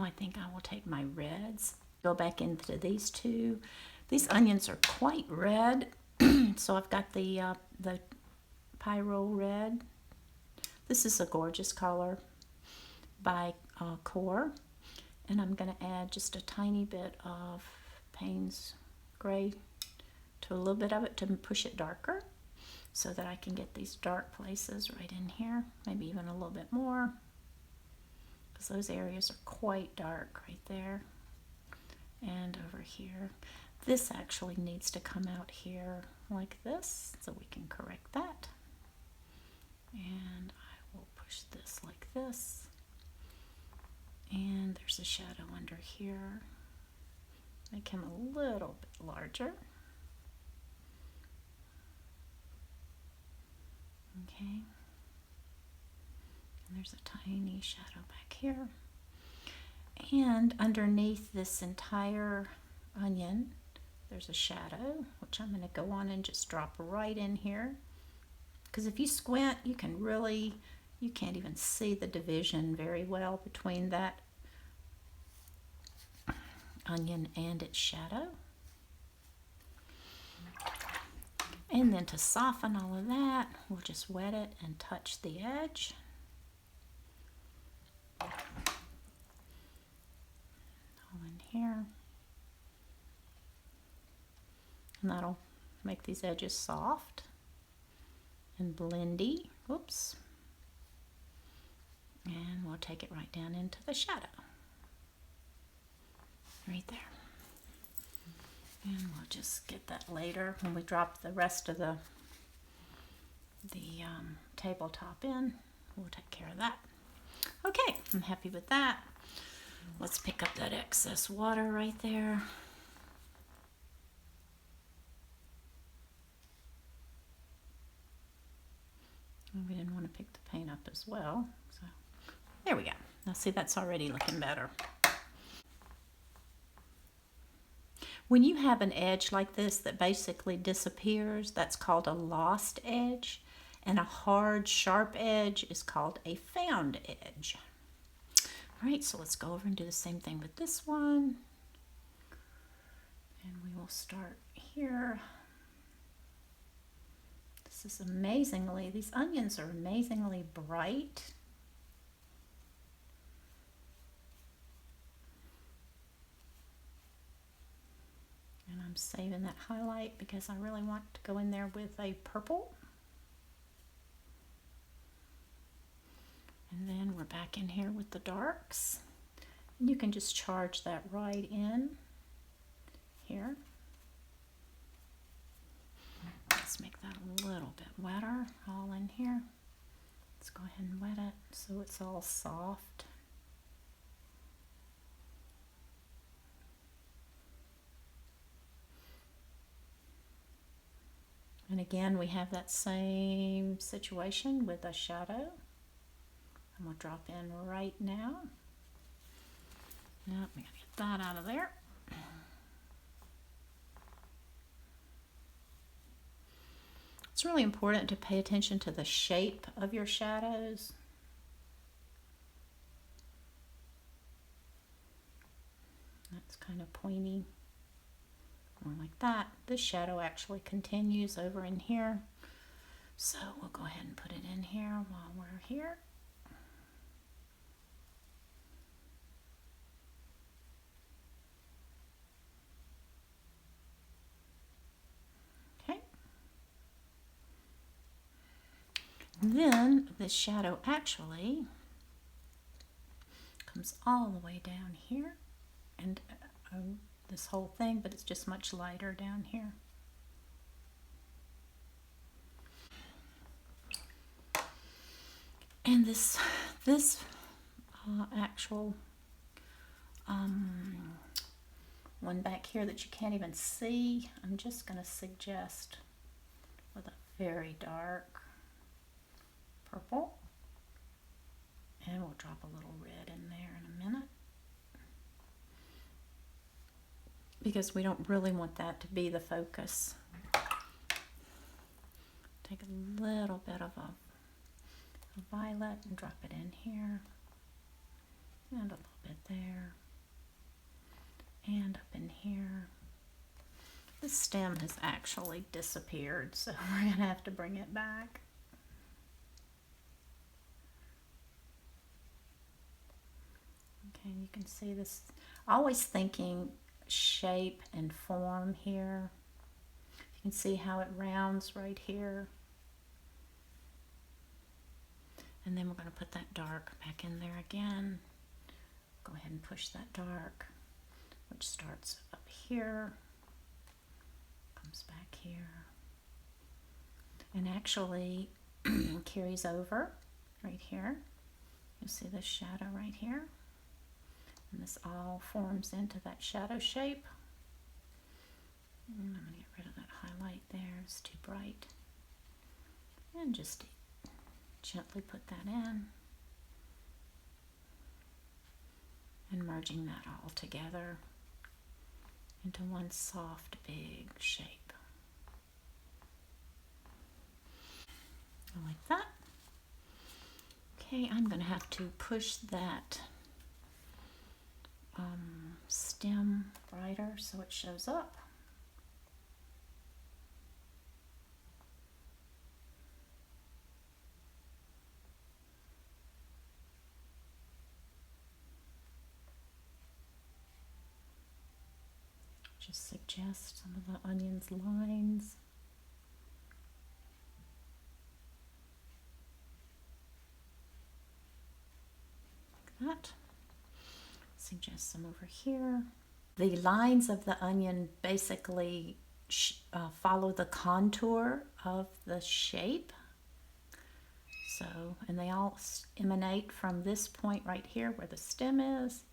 Now I think I will take my reds, go back into these two. These onions are quite red, so I've got the Pyro Red. This is a gorgeous color by Core, and I'm going to add just a tiny bit of Payne's Gray to a little bit of it to push it darker, so that I can get these dark places right in here, maybe even a little bit more, because those areas are quite dark right there and over here. This actually needs to come out here like this, so we can correct that. And I will push this like this. And there's a shadow under here. Make him a little bit larger. Okay. And there's a tiny shadow back here. And underneath this entire onion, there's a shadow, which I'm going to go on and just drop right in here. Because if you squint, you can't even see the division very well between that onion and its shadow. And then to soften all of that, we'll just wet it and touch the edge. All in here. And that'll make these edges soft and blendy. Whoops. And we'll take it right down into the shadow. Right there. And we'll just get that later when we drop the rest of the tabletop in. We'll take care of that. Okay, I'm happy with that. Let's pick up that excess water right there. We didn't want to pick the paint up as well. So there we go. Now see, that's already looking better. When you have an edge like this that basically disappears, that's called a lost edge. And a hard, sharp edge is called a found edge. All right, so let's go over and do the same thing with this one. And we will start here. This is amazingly, these onions are amazingly bright. And I'm saving that highlight because I really want to go in there with a purple. And then we're back in here with the darks. And you can just charge that right in here. Let's make that a little bit wetter all in here. Let's go ahead and wet it so it's all soft. And again, we have that same situation with a shadow. I'm going to drop in right now. Now, we got to get that out of there. It's really important to pay attention to the shape of your shadows. That's kind of pointy, more like that. This shadow actually continues over in here. So we'll go ahead and put it in here while we're here. Then this shadow actually comes all the way down here and this whole thing, but it's just much lighter down here. And this actual one back here that you can't even see, I'm just going to suggest with a very dark purple, and we'll drop a little red in there in a minute, because we don't really want that to be the focus. Take a little bit of a violet and drop it in here, And a little bit there. And up in here. The stem has actually disappeared, so we're going to have to bring it back. Okay, you can see this. Always thinking shape and form here. You can see how it rounds right here. And then we're going to put that dark back in there again. Go ahead and push that dark, which starts up here, comes back here, and actually carries over right here. You'll see this shadow right here. And this all forms into that shadow shape. And I'm going to get rid of that highlight there, it's too bright. And just gently put that in. And merging that all together into one soft, big shape. Like that. Okay, I'm going to have to push that stem brighter so it shows up. Just suggest some of the onion's lines. Like that. Suggest some over here. The lines of the onion basically follow the contour of the shape. So, and they all emanate from this point right here where the stem is.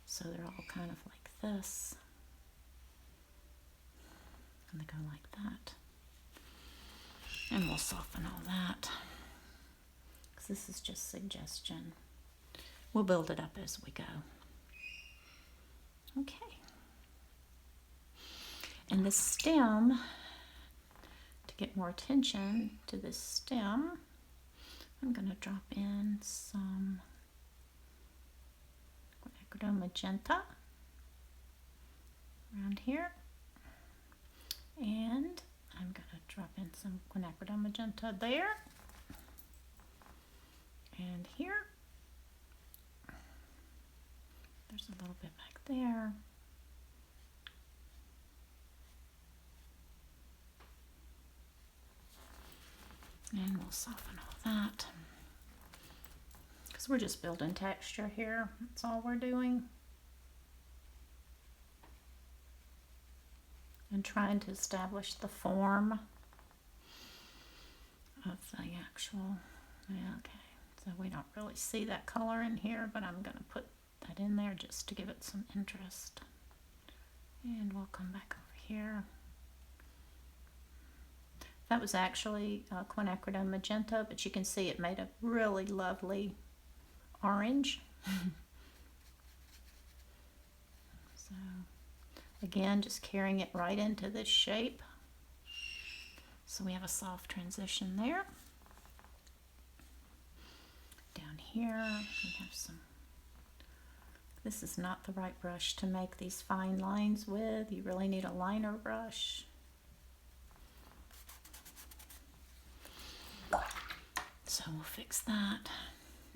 So they're all kind of like this. And they go like that. And we'll soften all that. Because this is just suggestion. We'll build it up as we go. Okay. And the stem, to get more attention to this stem, I'm going to drop in some quinacridone magenta around here. And I'm going to drop in some quinacridone magenta there. And here. There's a little bit back there. And we'll soften all that. Because we're just building texture here. That's all we're doing. And trying to establish the form of the actual, yeah, okay. So we don't really see that color in here, but I'm going to put that in there just to give it some interest. And we'll come back over here. That was actually quinacridone magenta, but you can see it made a really lovely orange. So again, just carrying it right into this shape. So we have a soft transition there. Down here we have some. This is not the right brush to make these fine lines with. You really need a liner brush. So we'll fix that.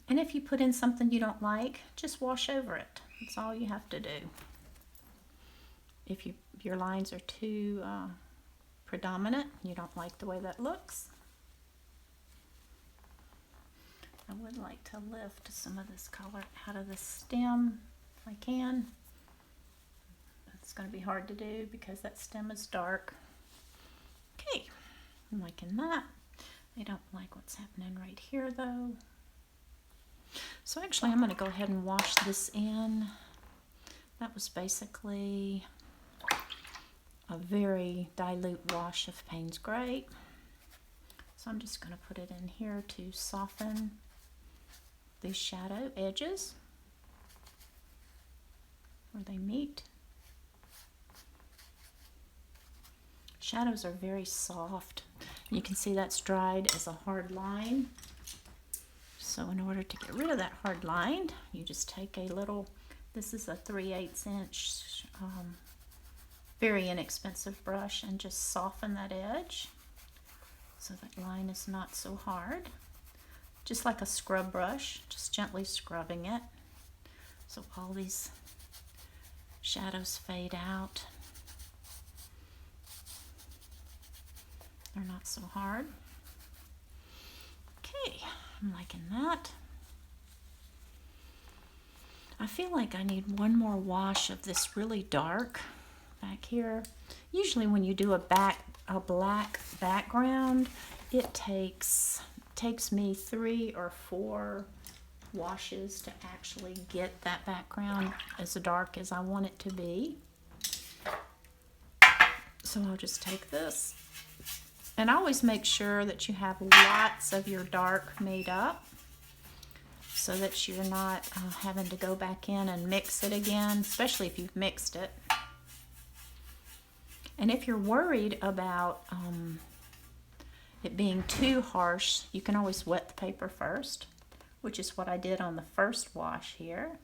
And if you put in something you don't like, just wash over it. That's all you have to do. If your lines are too predominant, you don't like the way that looks. I would like to lift some of this color out of the stem if I can. It's going to be hard to do because that stem is dark. Okay, I'm liking that. I don't like what's happening right here though. So actually I'm going to go ahead and wash this in. That was basically a very dilute wash of Payne's Gray. So I'm just going to put it in here to soften these shadow edges where they meet. Shadows are very soft. You can see that's dried as a hard line. So in order to get rid of that hard line, you just take a little, this is a 3/8 inch, very inexpensive brush, and just soften that edge so that line is not so hard. Just like a scrub brush, just gently scrubbing it so all these shadows fade out. They're not so hard. Okay, I'm liking that. I feel like I need one more wash of this really dark back here. Usually when you do a black background, it takes me 3 or 4 washes to actually get that background as dark as I want it to be. So I'll just take this, and I always make sure that you have lots of your dark made up so that you're not having to go back in and mix it again, especially if you've mixed it. And if you're worried about it being too harsh, you can always wet the paper first, which is what I did on the first wash here.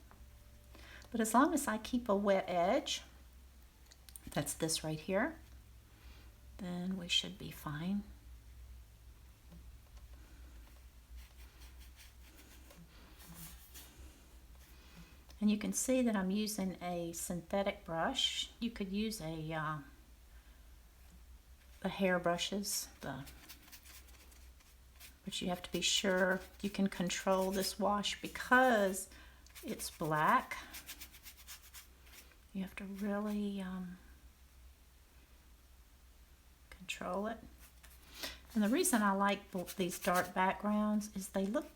But as long as I keep a wet edge, that's this right here, then we should be fine. And you can see that I'm using a synthetic brush. You could use the hair brushes, but you have to be sure you can control this wash because it's black. You have to really control it. And the reason I like these dark backgrounds is they look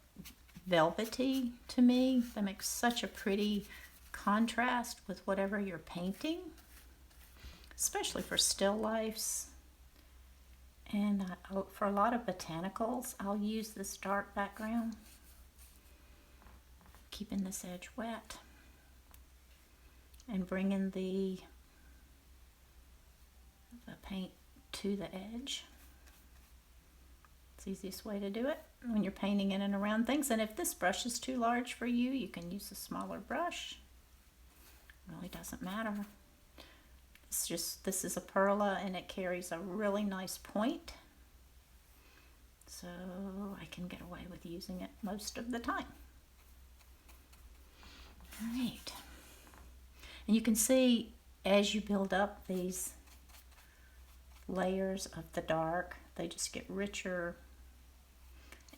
velvety to me. They make such a pretty contrast with whatever you're painting, especially for still lifes. And for a lot of botanicals, I'll use this dark background, keeping this edge wet and bringing the paint to the edge. It's the easiest way to do it when you're painting in and around things. And if this brush is too large for you, you can use a smaller brush. It really doesn't matter. This is a Perla, and it carries a really nice point, so I can get away with using it most of the time. All right, and you can see as you build up these layers of the dark, they just get richer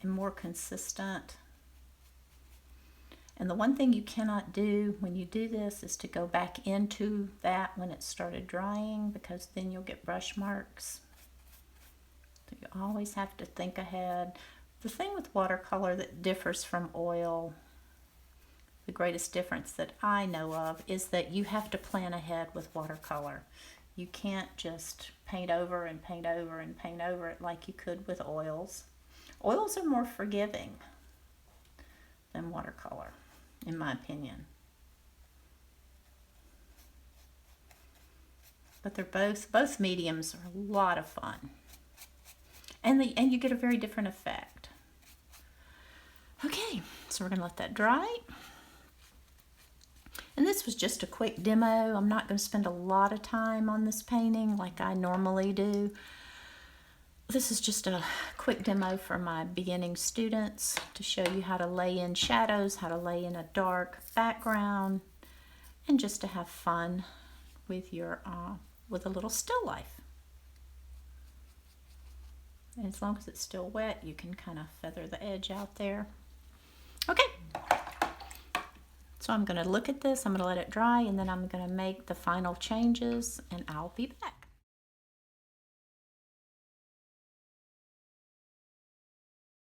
and more consistent. And the one thing you cannot do when you do this is to go back into that when it started drying, because then you'll get brush marks. So you always have to think ahead. The thing with watercolor that differs from oil, the greatest difference that I know of, is that you have to plan ahead with watercolor. You can't just paint over and paint over and paint over it like you could with oils. Oils are more forgiving than watercolor, in my opinion. But they're both mediums are a lot of fun. And you get a very different effect. Okay, so we're gonna let that dry. And this was just a quick demo. I'm not gonna spend a lot of time on this painting like I normally do. This is just a quick demo for my beginning students to show you how to lay in shadows, how to lay in a dark background, and just to have fun with your with a little still life. And as long as it's still wet, you can kind of feather the edge out there. Okay. So I'm going to look at this, I'm going to let it dry, and then I'm going to make the final changes, and I'll be back.